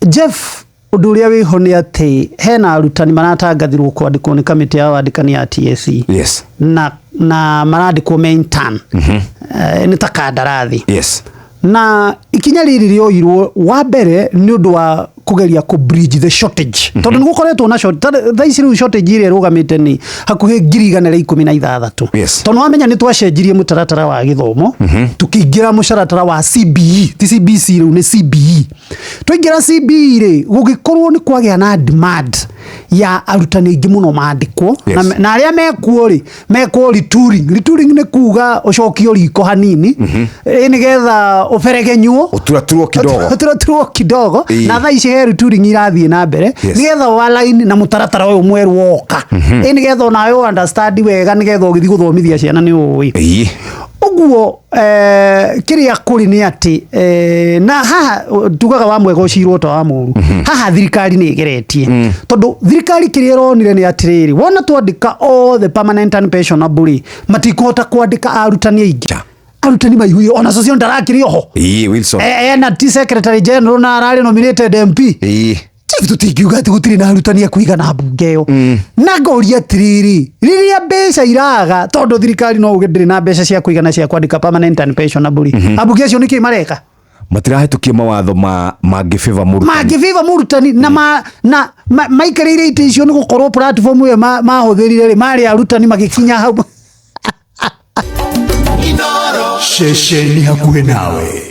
Jeff Uduria wiho ni ati hena arutani maratangathirwo kwandikwo ni kamiti ya wandikani ya TSC. Yes. Na marandikwo maintain. Ni takandarathi. Yes. Na ikinya riri rioirwo wa mbere ni undu wa kugeria ku bridge the shortage. Tondu ngukoretwo na shortage. Thaisi riu shortage ire rugamite ni hakuhi 116. Yes. Tondu wamenya ni twacenjirie mutaratara wa githomo tukiingira mucaratara wa CBE. Ti CBC riu ni CBE. Twaingira CBE ri gugikorwo ni kwagia na demand ya arutani ingi muno maandikwo. Na aria mekuo retouring ni kuga ucokio riko hanini nigetha uberegenywo uturaturwo kidogo na tha ici retouring irathie na mbere nigetha wa line na mutaratara uyu mweru woka nigetha onayo understand wega nigetha ugithi guthomithia ciana ni uwi uguo kiria kuri ni ati na haha tugaga wa mwega ucirwo ta wa muru haha thirikari ni igeretie tondu thirikari kiria ronire ni atiriri wona twandika all the permanent and pensionable matikota kwandika arutani aingi arutani maihuyo ona socio ndarakiri oho Wilson na T Secretary General na arari nominated MP tutingiuga ati gutiri na arutani akuigana bunge yo na ngoria atiriri riria mbeca iraga tondu thirikari no ugedire na mbeca cia kuigana cia kwandika permanent and pensionable abunge acio niki mareka matirahetukia mawatho mangifeva murutani na maikarire ite icio ni gukorwo platform yo mahuthirire mari arutani magikinya hau Shesheni hakuhe nawe.